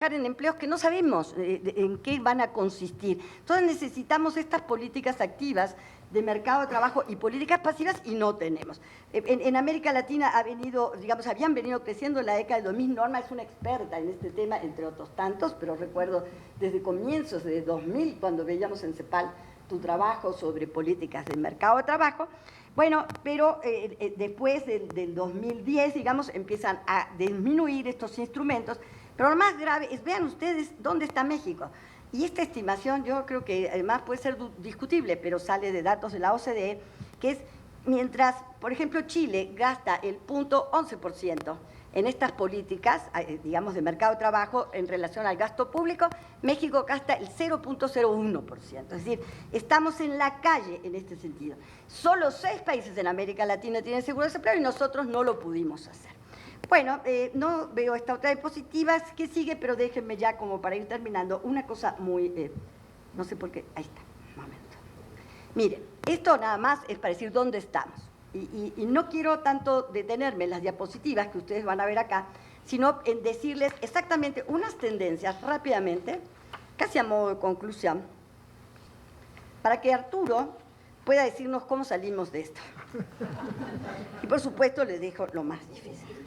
en empleos que no sabemos en qué van a consistir. Entonces necesitamos estas políticas activas de mercado de trabajo y políticas pasivas y no tenemos. En América Latina habían venido creciendo en la década del 2000. Norma es una experta en este tema, entre otros tantos, pero recuerdo desde comienzos de 2000, cuando veíamos en CEPAL tu trabajo sobre políticas del mercado de trabajo. Bueno, pero después del 2010, empiezan a disminuir estos instrumentos. Pero lo más grave es, vean ustedes dónde está México. Y esta estimación yo creo que además puede ser discutible, pero sale de datos de la OCDE, que es mientras, por ejemplo, Chile gasta el 0.11% en estas políticas, de mercado de trabajo en relación al gasto público, México gasta el 0.01%. Es decir, estamos en la calle en este sentido. Solo 6 países en América Latina tienen seguro de desempleo y nosotros no lo pudimos hacer. Bueno, no veo esta otra diapositiva que sigue, pero déjenme ya como para ir terminando una cosa muy, no sé por qué, ahí está, un momento. Miren, esto nada más es para decir dónde estamos. Y no quiero tanto detenerme en las diapositivas que ustedes van a ver acá, sino en decirles exactamente unas tendencias rápidamente, casi a modo de conclusión, para que Arturo pueda decirnos cómo salimos de esto. Y por supuesto les dejo lo más difícil.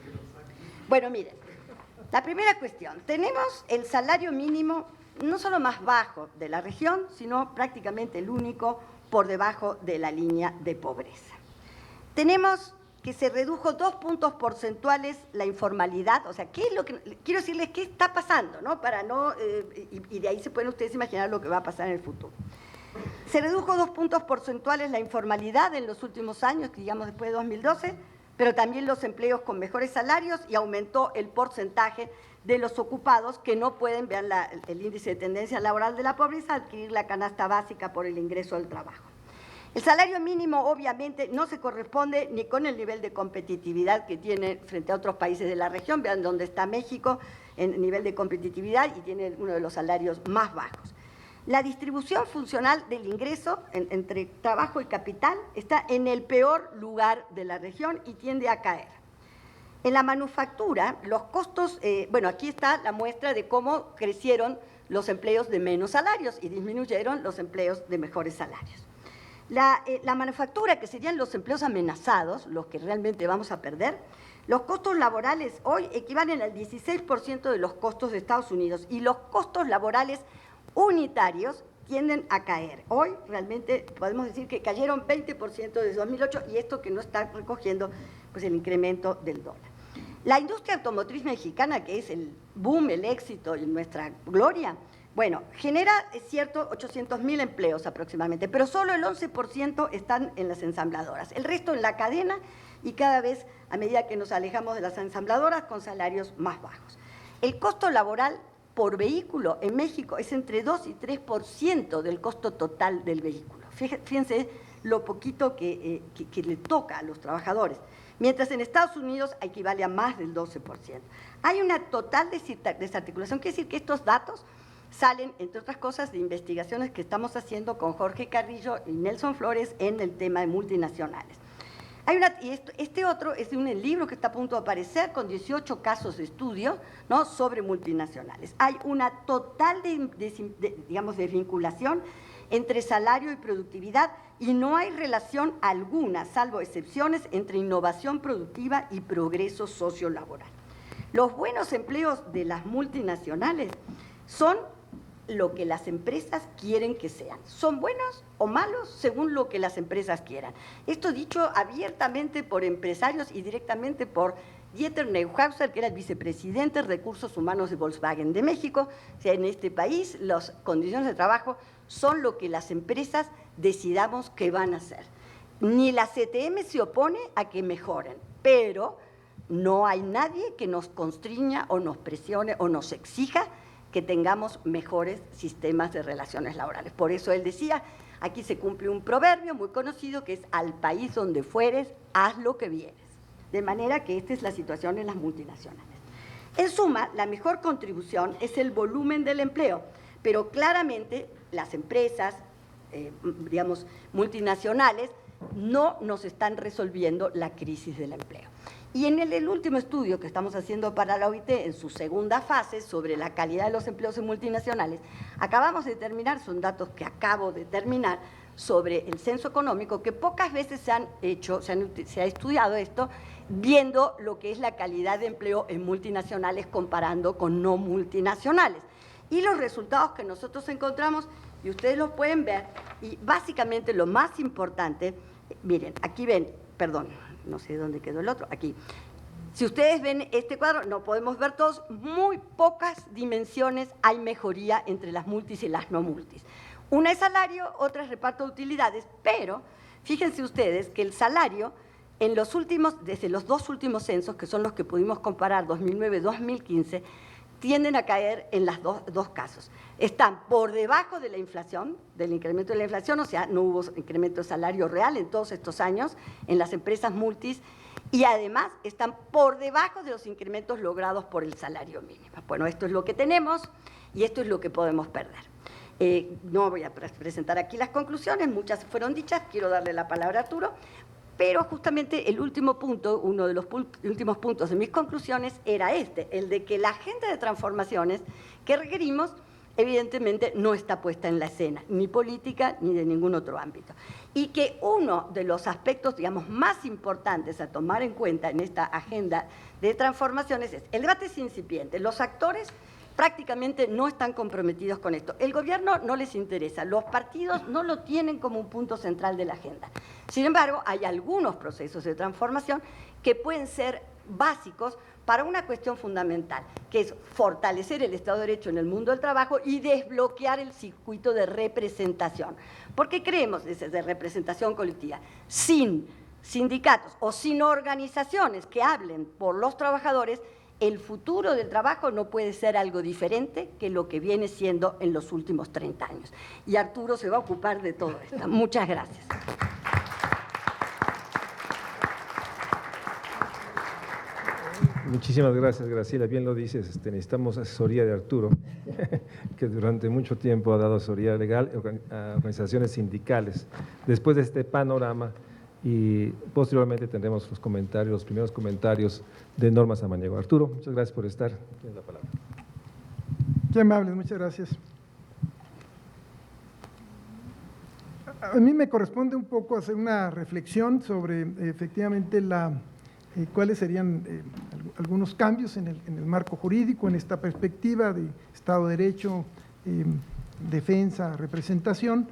Bueno, miren, la primera cuestión, tenemos el salario mínimo no solo más bajo de la región, sino prácticamente el único por debajo de la línea de pobreza. Tenemos que se redujo 2 puntos porcentuales la informalidad, o sea, ¿qué es lo que quiero decirles qué está pasando, ¿no? Para no y de ahí se pueden ustedes imaginar lo que va a pasar en el futuro. Se redujo 2 puntos porcentuales la informalidad en los últimos años, después de 2012, pero también los empleos con mejores salarios y aumentó el porcentaje de los ocupados que no pueden, vean el índice de tendencia laboral de la pobreza, adquirir la canasta básica por el ingreso al trabajo. El salario mínimo obviamente no se corresponde ni con el nivel de competitividad que tiene frente a otros países de la región. Vean dónde está México en nivel de competitividad y tiene uno de los salarios más bajos. La distribución funcional del ingreso entre trabajo y capital está en el peor lugar de la región y tiende a caer. En la manufactura, los costos, aquí está la muestra de cómo crecieron los empleos de menos salarios y disminuyeron los empleos de mejores salarios. La manufactura, que serían los empleos amenazados, los que realmente vamos a perder, los costos laborales hoy equivalen al 16% de los costos de Estados Unidos y los costos laborales unitarios tienden a caer. Hoy realmente podemos decir que cayeron 20% desde 2008 y esto que no está recogiendo pues el incremento del dólar. La industria automotriz mexicana, que es el boom, el éxito y nuestra gloria, genera, es cierto, 800,000 empleos aproximadamente, pero solo el 11% están en las ensambladoras, el resto en la cadena y cada vez a medida que nos alejamos de las ensambladoras con salarios más bajos. El costo laboral por vehículo en México es entre 2 y 3% del costo total del vehículo. Fíjense lo poquito que le toca a los trabajadores, mientras en Estados Unidos equivale a más del 12%. Hay una total desarticulación, quiere decir que estos datos salen, entre otras cosas, de investigaciones que estamos haciendo con Jorge Carrillo y Nelson Flores en el tema de multinacionales. Este otro es de un libro que está a punto de aparecer con 18 casos de estudio, ¿no?, sobre multinacionales. Hay una total desvinculación entre salario y productividad y no hay relación alguna, salvo excepciones, entre innovación productiva y progreso sociolaboral. Los buenos empleos de las multinacionales son lo que las empresas quieren que sean. Son buenos o malos según lo que las empresas quieran. Esto dicho abiertamente por empresarios y directamente por Dieter Neuhauser, que era el vicepresidente de Recursos Humanos de Volkswagen de México. O sea, en este país las condiciones de trabajo son lo que las empresas decidamos que van a hacer. Ni la CTM se opone a que mejoren, pero no hay nadie que nos constriña o nos presione o nos exija que tengamos mejores sistemas de relaciones laborales. Por eso él decía, aquí se cumple un proverbio muy conocido que es: al país donde fueres, haz lo que vienes. De manera que esta es la situación en las multinacionales. En suma, la mejor contribución es el volumen del empleo, pero claramente las empresas, multinacionales, no nos están resolviendo la crisis del empleo. Y en el último estudio que estamos haciendo para la OIT, en su segunda fase, sobre la calidad de los empleos en multinacionales, acabamos de terminar, son datos que acabo de terminar, sobre el censo económico, que pocas veces se ha estudiado esto, viendo lo que es la calidad de empleo en multinacionales comparando con no multinacionales. Y los resultados que nosotros encontramos, y ustedes los pueden ver, y básicamente lo más importante, miren, aquí ven, perdón, no sé dónde quedó el otro, aquí. Si ustedes ven este cuadro, no podemos ver todos, muy pocas dimensiones hay mejoría entre las multis y las no multis. Una es salario, otra es reparto de utilidades, pero fíjense ustedes que el salario, en los últimos, desde los dos últimos censos, que son los que pudimos comparar, 2009-2015, tienden a caer en los dos casos. Están por debajo de la inflación, del incremento de la inflación, o sea, no hubo incremento de salario real en todos estos años en las empresas multis, y además están por debajo de los incrementos logrados por el salario mínimo. Bueno, esto es lo que tenemos y esto es lo que podemos perder. No voy a presentar aquí las conclusiones, muchas fueron dichas, quiero darle la palabra a Arturo, pero justamente el último punto, uno de los últimos puntos de mis conclusiones era este, el de que la agenda de transformaciones que requerimos evidentemente no está puesta en la escena, ni política ni de ningún otro ámbito. Y que uno de los aspectos, digamos, más importantes a tomar en cuenta en esta agenda de transformaciones es, el debate es incipiente, los actores prácticamente no están comprometidos con esto. El gobierno no les interesa, los partidos no lo tienen como un punto central de la agenda. Sin embargo, hay algunos procesos de transformación que pueden ser básicos para una cuestión fundamental, que es fortalecer el Estado de Derecho en el mundo del trabajo y desbloquear el circuito de representación. Porque creemos, de representación colectiva, sin sindicatos o sin organizaciones que hablen por los trabajadores, el futuro del trabajo no puede ser algo diferente que lo que viene siendo en los últimos 30 años. Y Arturo se va a ocupar de todo esto. Muchas gracias. Muchísimas gracias, Graciela. Bien lo dices, necesitamos asesoría de Arturo, que durante mucho tiempo ha dado asesoría legal a organizaciones sindicales. Después de este panorama, y posteriormente tendremos los comentarios, los primeros comentarios de Norma Samaniego. Arturo, muchas gracias por estar. Tienes la palabra. Qué amables, muchas gracias. A mí me corresponde un poco hacer una reflexión sobre efectivamente cuáles serían algunos cambios en el marco jurídico, en esta perspectiva de Estado de Derecho, defensa, representación,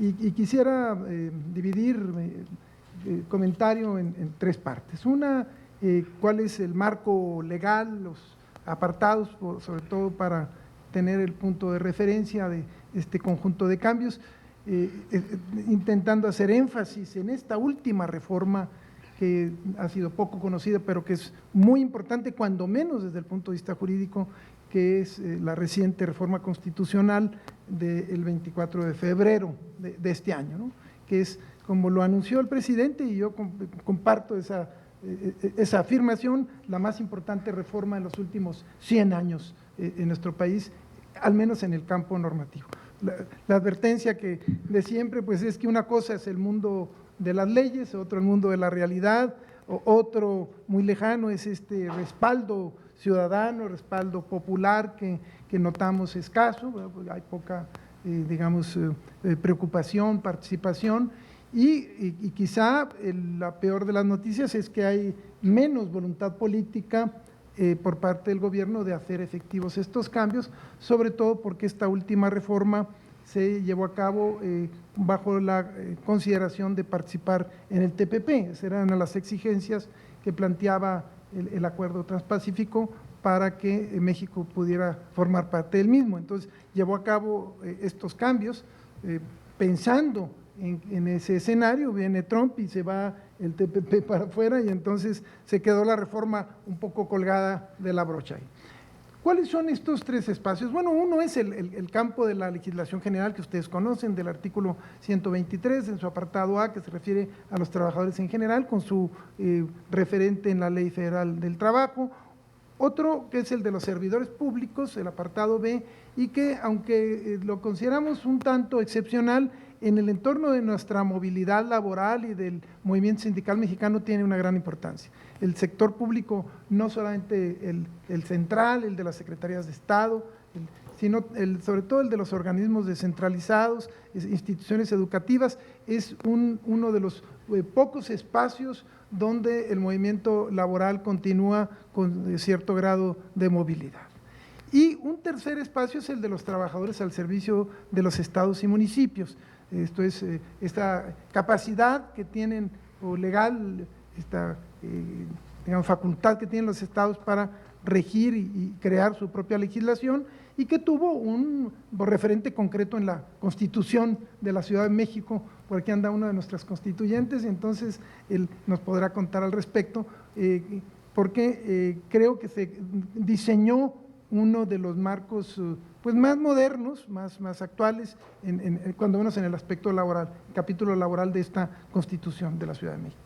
y quisiera dividir comentario en tres partes. Una, cuál es el marco legal, los apartados, sobre todo para tener el punto de referencia de este conjunto de cambios, intentando hacer énfasis en esta última reforma que ha sido poco conocida, pero que es muy importante, cuando menos desde el punto de vista jurídico, que es la reciente reforma constitucional del 24 de febrero de este año, ¿no? Que es, como lo anunció el presidente, y yo comparto esa afirmación, la más importante reforma en los últimos 100 años en nuestro país, al menos en el campo normativo. La advertencia que de siempre, pues, es que una cosa es el mundo de las leyes, otro el mundo de la realidad, otro muy lejano es este respaldo ciudadano, respaldo popular que notamos escaso, hay poca, digamos, preocupación, participación, y quizá la peor de las noticias es que hay menos voluntad política por parte del gobierno de hacer efectivos estos cambios, sobre todo porque esta última reforma se llevó a cabo bajo la consideración de participar en el TPP. Esas eran las exigencias que planteaba el Acuerdo Transpacífico para que México pudiera formar parte del mismo. Entonces, llevó a cabo estos cambios pensando en ese escenario. Viene Trump y se va el TPP para afuera, y entonces se quedó la reforma un poco colgada de la brocha ahí. ¿Cuáles son estos tres espacios? Bueno, uno es el campo de la legislación general que ustedes conocen, del artículo 123, en su apartado A, que se refiere a los trabajadores en general, con su referente en la Ley Federal del Trabajo. Otro, que es el de los servidores públicos, el apartado B, y que, aunque lo consideramos un tanto excepcional, en el entorno de nuestra movilidad laboral y del movimiento sindical mexicano tiene una gran importancia. El sector público, no solamente el central, el de las secretarías de Estado, sino sobre todo el de los organismos descentralizados, instituciones educativas, es uno de los pocos espacios donde el movimiento laboral continúa con cierto grado de movilidad. Y un tercer espacio es el de los trabajadores al servicio de los estados y municipios. Esto es esta capacidad que tienen, o legal, esta digamos, facultad que tienen los estados para regir y crear su propia legislación, y que tuvo un referente concreto en la Constitución de la Ciudad de México. Por aquí anda uno de nuestros constituyentes, y entonces él nos podrá contar al respecto, porque creo que se diseñó uno de los marcos pues más modernos, más actuales, cuando menos en el aspecto laboral, el capítulo laboral de esta Constitución de la Ciudad de México.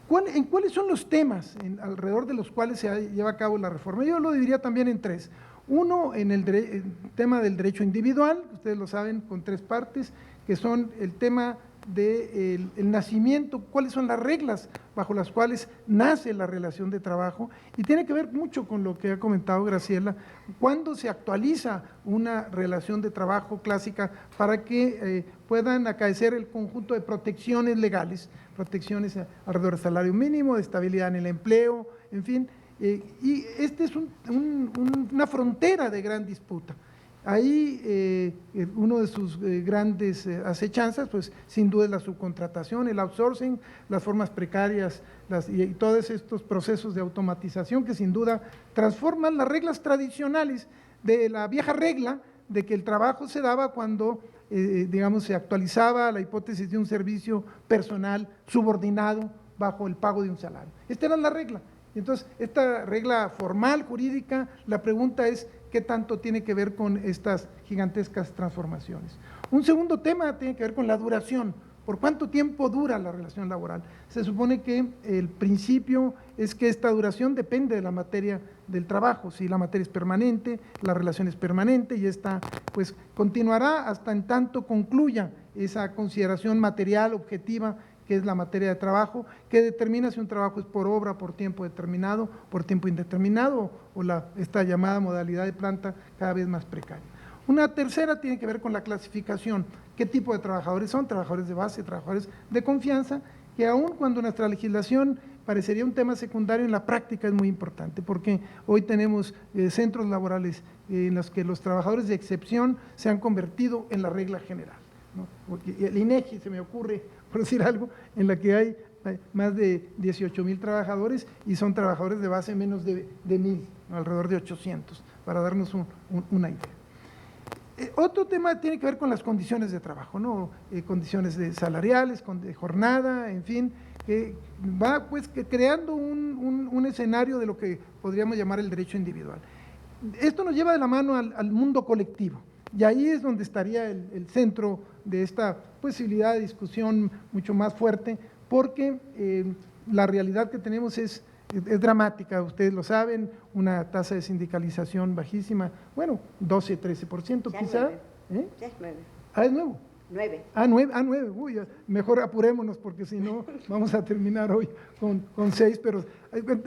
¿Cuáles son los temas alrededor de los cuales se lleva a cabo la reforma? Yo lo dividiría también en tres. Uno, en el tema del derecho individual, ustedes lo saben, con tres partes, que son el tema del nacimiento, cuáles son las reglas bajo las cuales nace la relación de trabajo, y tiene que ver mucho con lo que ha comentado Graciela, cuándo se actualiza una relación de trabajo clásica para que puedan acaecer el conjunto de protecciones legales, protecciones alrededor del salario mínimo, de estabilidad en el empleo, en fin, y este es una frontera de gran disputa. Ahí uno de sus grandes acechanzas, pues sin duda es la subcontratación, el outsourcing, las formas precarias y todos estos procesos de automatización que sin duda transforman las reglas tradicionales de la vieja regla de que el trabajo se daba cuando, digamos, se actualizaba la hipótesis de un servicio personal subordinado bajo el pago de un salario. Esta era la regla. Entonces, esta regla formal, jurídica, la pregunta es qué tanto tiene que ver con estas gigantescas transformaciones. Un segundo tema tiene que ver con la duración. ¿Por cuánto tiempo dura la relación laboral? Se supone que el principio es que esta duración depende de la materia del trabajo. Si la materia es permanente, la relación es permanente y esta pues continuará hasta en tanto concluya esa consideración material, objetiva, que es la materia de trabajo, que determina si un trabajo es por obra, por tiempo determinado, por tiempo indeterminado, o esta llamada modalidad de planta cada vez más precaria. Una tercera tiene que ver con la clasificación. ¿Qué tipo de trabajadores son? Trabajadores de base, trabajadores de confianza, que aun cuando nuestra legislación parecería un tema secundario, en la práctica es muy importante, porque hoy tenemos centros laborales en los que los trabajadores de excepción se han convertido en la regla general, ¿no? Porque el INEGI, se me ocurre, por decir algo, en la que hay más de 18,000 trabajadores y son trabajadores de base menos de 1,000, ¿no? Alrededor de 800, para darnos una idea. Otro tema tiene que ver con las condiciones de trabajo, ¿no? Condiciones salariales, de jornada, en fin, que va pues creando un escenario de lo que podríamos llamar el derecho individual. Esto nos lleva de la mano al mundo colectivo, y ahí es donde estaría el centro de esta posibilidad de discusión mucho más fuerte, porque la realidad que tenemos es dramática, ustedes lo saben, una tasa de sindicalización bajísima, bueno, 12, 13% quizá. Ya es 9. Ah, es nuevo. 9. Ah, 9, uy, mejor apurémonos porque si no vamos a terminar hoy con 6, pero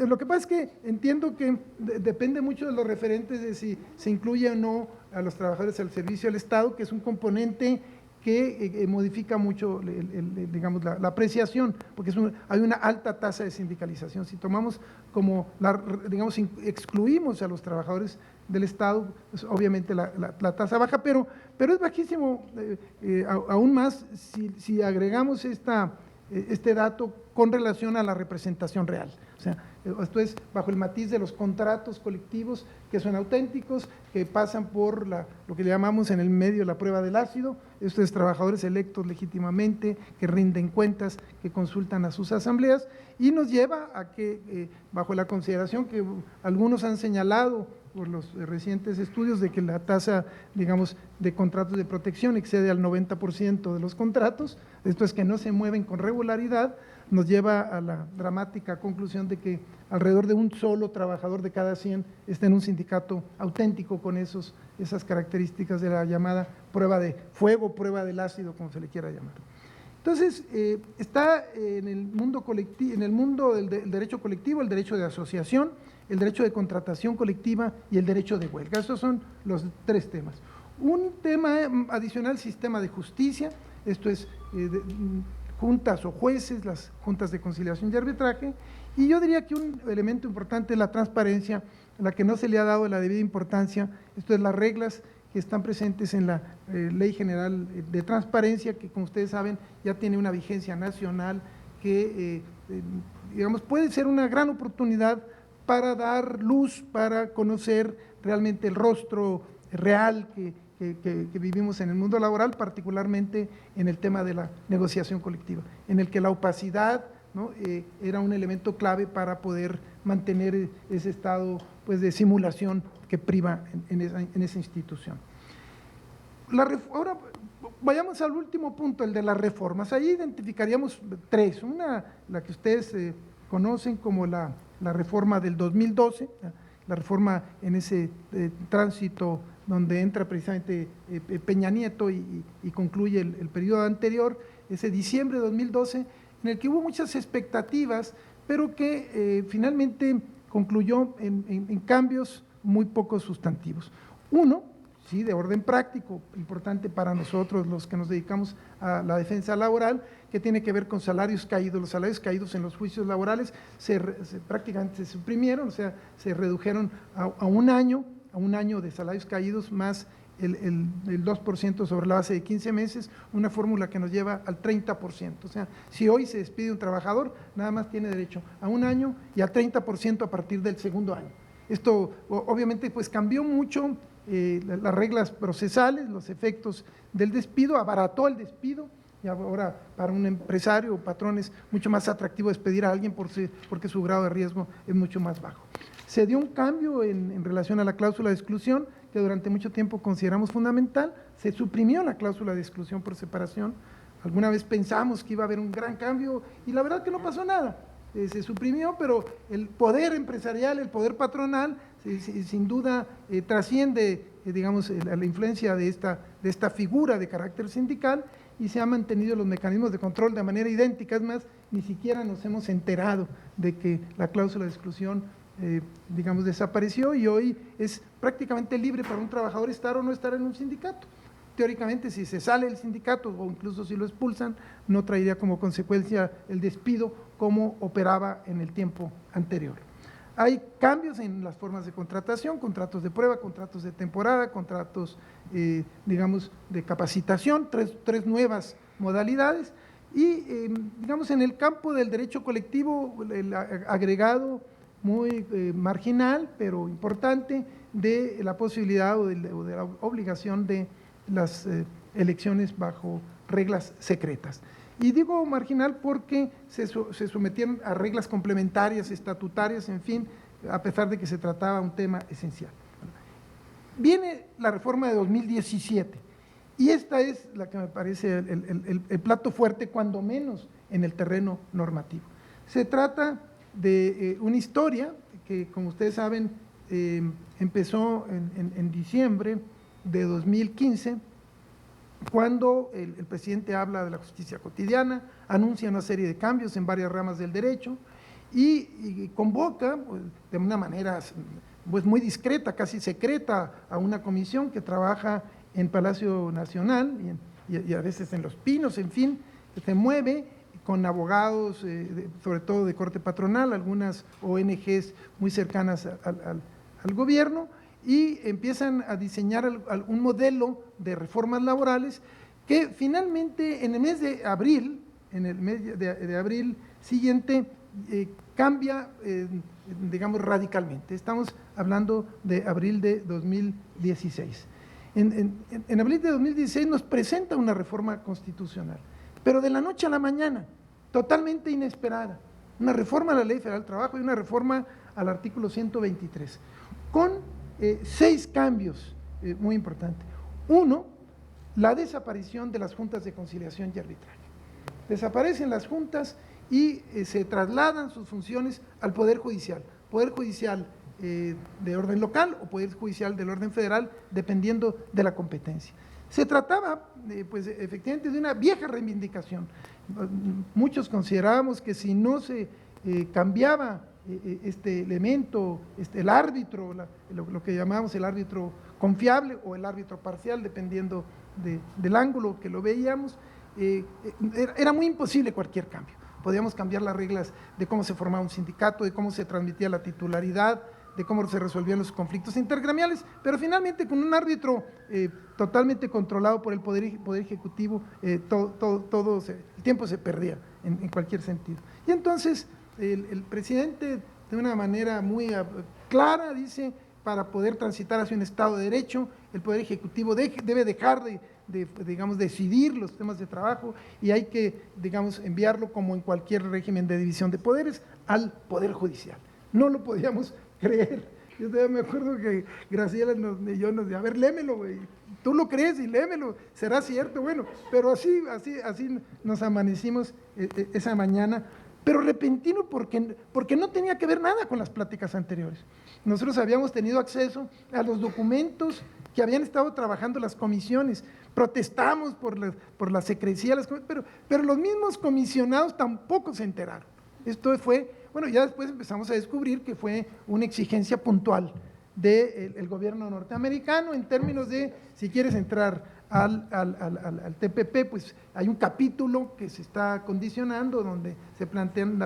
lo que pasa es que entiendo que depende mucho de los referentes de si se incluye o no a los trabajadores al servicio del Estado, que es un componente que modifica mucho, digamos, la apreciación, porque hay una alta tasa de sindicalización. Si tomamos como, digamos, excluimos a los trabajadores del Estado, pues obviamente la tasa baja, pero es bajísimo aún más si agregamos este dato con relación a la representación real. O sea, esto es bajo el matiz de los contratos colectivos que son auténticos, que pasan por lo que le llamamos en el medio la prueba del ácido, estos trabajadores electos legítimamente, que rinden cuentas, que consultan a sus asambleas, y nos lleva a que, bajo la consideración que algunos han señalado por los recientes estudios de que la tasa, digamos, de contratos de protección excede al 90% de los contratos, esto es que no se mueven con regularidad, nos lleva a la dramática conclusión de que alrededor de un solo trabajador de cada 100 está en un sindicato auténtico con esas características de la llamada prueba de fuego, prueba del ácido, como se le quiera llamar. Entonces, está en el mundo colectivo, en el mundo del derecho colectivo, el derecho de asociación, el derecho de contratación colectiva y el derecho de huelga. Esos son los 3 temas. Un tema adicional, sistema de justicia, esto es juntas o jueces, las juntas de conciliación y arbitraje, y yo diría que un elemento importante es la transparencia, a la que no se le ha dado la debida importancia, esto es las reglas que están presentes en la Ley General de Transparencia, que como ustedes saben ya tiene una vigencia nacional que digamos puede ser una gran oportunidad para dar luz, para conocer realmente el rostro real que vivimos en el mundo laboral, particularmente en el tema de la negociación colectiva, en el que la opacidad, ¿no?, era un elemento clave para poder mantener ese estado pues, de simulación que priva en esa institución. Ahora vayamos al último punto, el de las reformas. Ahí identificaríamos 3. Una, la que ustedes conocen como la reforma del 2012, la reforma en ese tránsito donde entra precisamente Peña Nieto y concluye el periodo anterior, ese diciembre de 2012, en el que hubo muchas expectativas, pero que finalmente concluyó en cambios muy poco sustantivos. Uno, sí, de orden práctico, importante para nosotros los que nos dedicamos a la defensa laboral, que tiene que ver con salarios caídos. Los salarios caídos en los juicios laborales prácticamente se suprimieron, o sea, se redujeron a un año de salarios caídos más el 2% sobre la base de 15 meses, una fórmula que nos lleva al 30%. O sea, si hoy se despide un trabajador, nada más tiene derecho a un año y al 30% a partir del segundo año. Esto obviamente pues cambió mucho las reglas procesales, los efectos del despido, abarató el despido, y ahora para un empresario o patrón es mucho más atractivo despedir a alguien porque su grado de riesgo es mucho más bajo. Se dio un cambio en relación a la cláusula de exclusión, que durante mucho tiempo consideramos fundamental. Se suprimió la cláusula de exclusión por separación. Alguna vez pensamos que iba a haber un gran cambio y la verdad que no pasó nada. Se suprimió, pero el poder empresarial, el poder patronal, sin duda trasciende, digamos, la influencia de esta figura de carácter sindical, y se han mantenido los mecanismos de control de manera idéntica. Es más, ni siquiera nos hemos enterado de que la cláusula de exclusión digamos, desapareció, y hoy es prácticamente libre para un trabajador estar o no estar en un sindicato. Teóricamente, si se sale del sindicato o incluso si lo expulsan, no traería como consecuencia el despido como operaba en el tiempo anterior. Hay cambios en las formas de contratación, contratos de prueba, contratos de temporada, contratos, digamos, de capacitación, tres nuevas modalidades, y, digamos, en el campo del derecho colectivo, el agregado muy marginal, pero importante, de la posibilidad o de la obligación de las elecciones bajo reglas secretas. Y digo marginal porque se sometieron a reglas complementarias, estatutarias, en fin, a pesar de que se trataba un tema esencial. Viene la reforma de 2017, y esta es la que me parece el plato fuerte, cuando menos en el terreno normativo. Se trata de una historia que, como ustedes saben, empezó en diciembre de 2015, cuando el presidente habla de la justicia cotidiana, anuncia una serie de cambios en varias ramas del derecho y convoca, pues, de una manera pues, muy discreta, casi secreta, a una comisión que trabaja en Palacio Nacional y a veces en Los Pinos, en fin, que se mueve con abogados, sobre todo de corte patronal, algunas ONGs muy cercanas al gobierno, y empiezan a diseñar un modelo de reformas laborales que finalmente en el mes de abril, siguiente, cambia, digamos, radicalmente. Estamos hablando de abril de 2016. En abril de 2016 nos presenta una reforma constitucional, pero de la noche a la mañana, totalmente inesperada, una reforma a la Ley Federal del Trabajo y una reforma al artículo 123, con 6 cambios muy importantes. Uno, la desaparición de las juntas de conciliación y arbitraje. Desaparecen las juntas y se trasladan sus funciones al Poder Judicial de orden local o Poder Judicial del orden federal, dependiendo de la competencia. Se trataba, pues, efectivamente, de una vieja reivindicación. Muchos considerábamos que si no se cambiaba este elemento, el árbitro, lo que llamábamos el árbitro confiable o el árbitro parcial, dependiendo del ángulo que lo veíamos, era muy imposible cualquier cambio. Podíamos cambiar las reglas de cómo se formaba un sindicato, de cómo se transmitía la titularidad, de cómo se resolvían los conflictos intergremiales, pero finalmente con un árbitro totalmente controlado por el Poder Ejecutivo, el tiempo se perdía en cualquier sentido. Y entonces el presidente, de una manera muy clara, dice: para poder transitar hacia un Estado de Derecho, el Poder Ejecutivo debe dejar de decidir los temas de trabajo y hay que, enviarlo, como en cualquier régimen de división de poderes, al Poder Judicial. No lo podíamos creer. Yo todavía me acuerdo que Graciela y yo nos decía: a ver, lémelo, güey. Tú lo crees y lémelo, será cierto. Bueno, pero así nos amanecimos esa mañana, pero repentino porque no tenía que ver nada con las pláticas anteriores. Nosotros habíamos tenido acceso a los documentos que habían estado trabajando las comisiones, protestamos por la secrecía, pero los mismos comisionados tampoco se enteraron. Esto fue, bueno, ya después empezamos a descubrir que fue una exigencia puntual del gobierno norteamericano en términos de, si quieres entrar al TPP, pues hay un capítulo que se está condicionando donde se plantean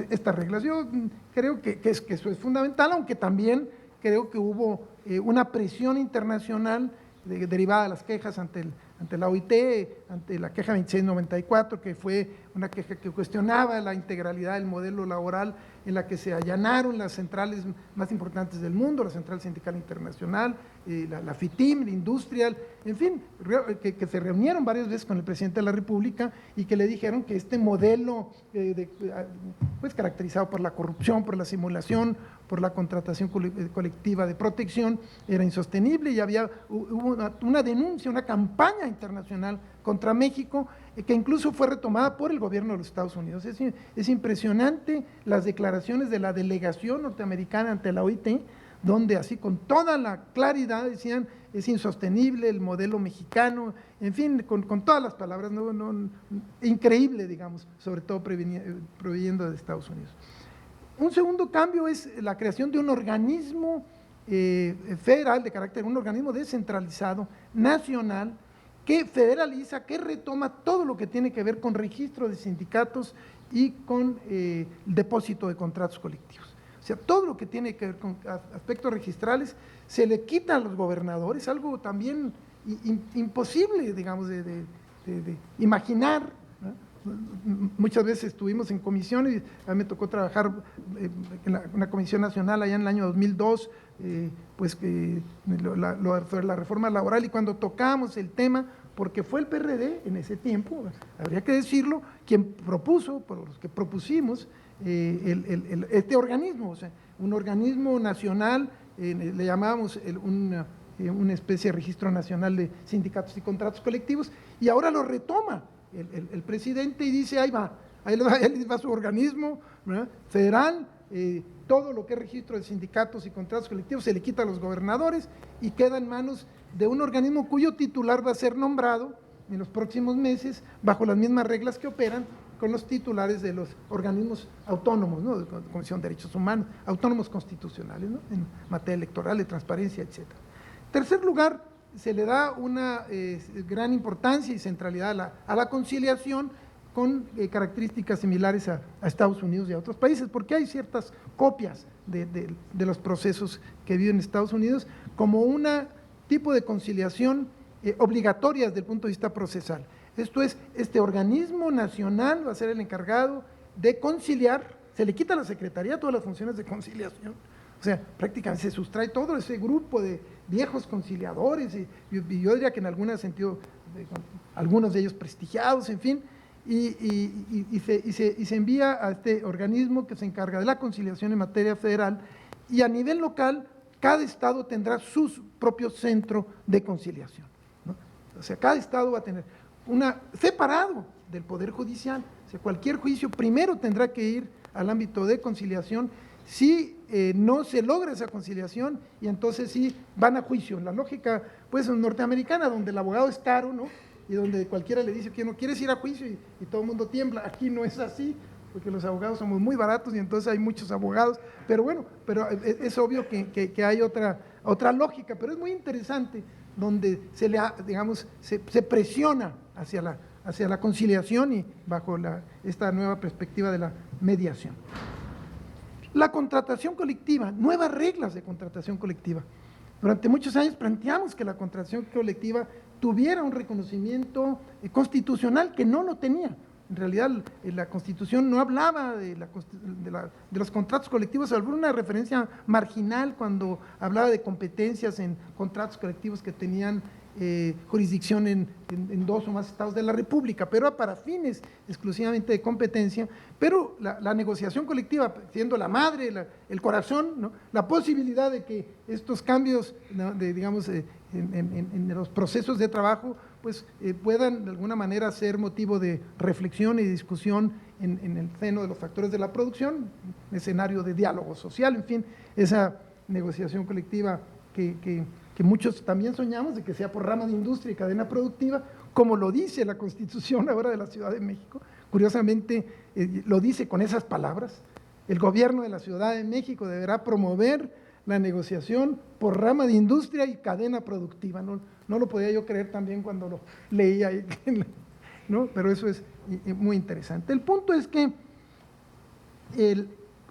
estas reglas. Yo creo que eso es fundamental, aunque también creo que hubo una presión internacional derivada de las quejas ante la OIT, ante la queja 2694, que fue una queja que cuestionaba la integralidad del modelo laboral, en la que se allanaron las centrales más importantes del mundo, la Central Sindical Internacional, la FITIM, la Industrial, en fin, que se reunieron varias veces con el presidente de la República y que le dijeron que este modelo, pues caracterizado por la corrupción, por la simulación, por la contratación colectiva de protección, era insostenible, y hubo una denuncia, una campaña internacional contra México, que incluso fue retomada por el gobierno de los Estados Unidos. Es impresionante las declaraciones de la delegación norteamericana ante la OIT, donde así con toda la claridad decían: es insostenible el modelo mexicano, en fin, con todas las palabras, increíble, sobre todo proveyendo de Estados Unidos. Un segundo cambio es la creación de un organismo federal de carácter, un organismo descentralizado, nacional, que federaliza, que retoma todo lo que tiene que ver con registro de sindicatos y con el depósito de contratos colectivos. O sea, todo lo que tiene que ver con aspectos registrales se le quita a los gobernadores, algo también imposible, de imaginar, ¿no? Muchas veces estuvimos en comisiones, y a mí me tocó trabajar en una comisión nacional allá en el año 2002, la reforma laboral, y cuando tocamos el tema, porque fue el PRD en ese tiempo, habría que decirlo, quien propuso, por los que propusimos, este organismo, o sea, un organismo nacional, le llamábamos una especie de registro nacional de sindicatos y contratos colectivos, y ahora lo retoma el presidente y dice: ahí va su organismo, ¿verdad?, federal, todo lo que es registro de sindicatos y contratos colectivos se le quita a los gobernadores y queda en manos de un organismo cuyo titular va a ser nombrado en los próximos meses bajo las mismas reglas que operan con los titulares de los organismos autónomos, ¿no?, de Comisión de Derechos Humanos, autónomos constitucionales, ¿no?, en materia electoral, de transparencia, etc. En tercer lugar, se le da una gran importancia y centralidad a la conciliación, con características similares a Estados Unidos y a otros países, porque hay ciertas copias de los procesos que viven en Estados Unidos, como un tipo de conciliación obligatoria desde el punto de vista procesal. Esto es, este organismo nacional va a ser el encargado de conciliar, se le quita a la Secretaría todas las funciones de conciliación, o sea, prácticamente se sustrae todo ese grupo de viejos conciliadores, y yo diría que en algún sentido, algunos de ellos prestigiados, en fin, y se envía a este organismo que se encarga de la conciliación en materia federal, y a nivel local cada estado tendrá su propio centro de conciliación, ¿no? O sea, cada estado va a tener separado del Poder Judicial, O sea, cualquier juicio primero tendrá que ir al ámbito de conciliación. Si no se logra esa conciliación, y entonces sí van a juicio. La lógica pues norteamericana, donde el abogado es caro, ¿no? Y donde cualquiera le dice que no quieres ir a juicio y todo el mundo tiembla. Aquí no es así, porque los abogados somos muy baratos y entonces hay muchos abogados. Pero bueno, es obvio que hay otra lógica, pero es muy interesante donde se presiona hacia la conciliación y bajo esta nueva perspectiva de la mediación. La contratación colectiva, nuevas reglas de contratación colectiva. Durante muchos años planteamos que la contratación colectiva tuviera un reconocimiento constitucional que no lo tenía. En realidad, la Constitución no hablaba de los contratos colectivos, salvo una referencia marginal cuando hablaba de competencias en contratos colectivos que tenían jurisdicción en 2 o más estados de la República, pero para fines exclusivamente de competencia. Pero la negociación colectiva, siendo la madre, el corazón, ¿no? La posibilidad de que estos cambios, ¿no? en los procesos de trabajo, pues puedan de alguna manera ser motivo de reflexión y discusión en el seno de los factores de la producción, un escenario de diálogo social, en fin, esa negociación colectiva que muchos también soñamos de que sea por rama de industria y cadena productiva, como lo dice la Constitución ahora de la Ciudad de México. Curiosamente lo dice con esas palabras: el gobierno de la Ciudad de México deberá promover la negociación por rama de industria y cadena productiva. No lo podía yo creer también cuando lo leía, ¿no? Pero eso es muy interesante. El punto es que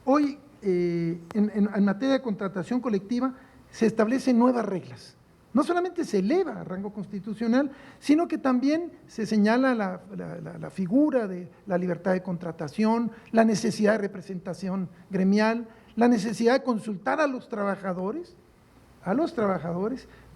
hoy en materia de contratación colectiva se establecen nuevas reglas. No solamente se eleva a rango constitucional, sino que también se señala la figura de la libertad de contratación, la necesidad de representación gremial, la necesidad de consultar a los trabajadores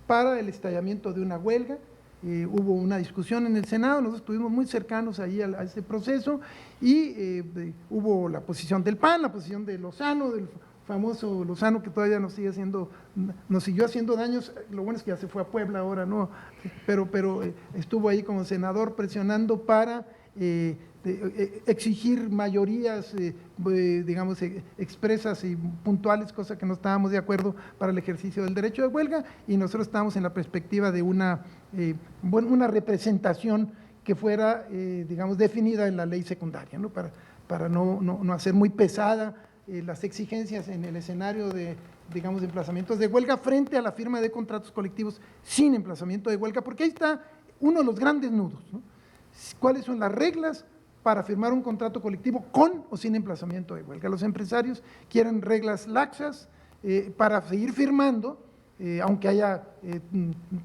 para el estallamiento de una huelga. Hubo una discusión en el Senado, nosotros estuvimos muy cercanos ahí a ese proceso, y hubo la posición del PAN, la posición de Lozano, del famoso Lozano, que todavía nos siguió haciendo daños. Lo bueno es que ya se fue a Puebla ahora, ¿no? Pero estuvo ahí como senador presionando para exigir mayorías, expresas y puntuales, cosa que no estábamos de acuerdo para el ejercicio del derecho de huelga, y nosotros estábamos en la perspectiva de una representación que fuera, definida en la ley secundaria, ¿no? Para no hacer muy pesada las exigencias en el escenario de emplazamientos de huelga frente a la firma de contratos colectivos sin emplazamiento de huelga, porque ahí está uno de los grandes nudos, ¿no? ¿Cuáles son las reglas para firmar un contrato colectivo con o sin emplazamiento de huelga? Los empresarios quieren reglas laxas para seguir firmando, aunque haya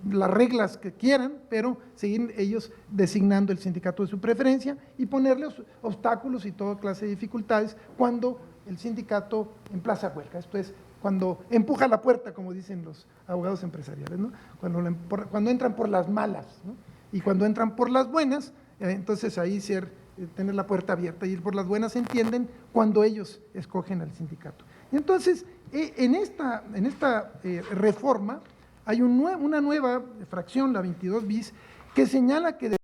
las reglas que quieran, pero seguir ellos designando el sindicato de su preferencia y ponerle obstáculos y toda clase de dificultades cuando el sindicato emplaza huelga. Esto es cuando empuja la puerta, como dicen los abogados empresariales, ¿no? Cuando entran por las malas, ¿no? Y cuando entran por las buenas, entonces ahí tener la puerta abierta, y ir por las buenas entienden cuando ellos escogen al sindicato. Y entonces, en esta reforma hay una nueva fracción, la 22 bis, que señala que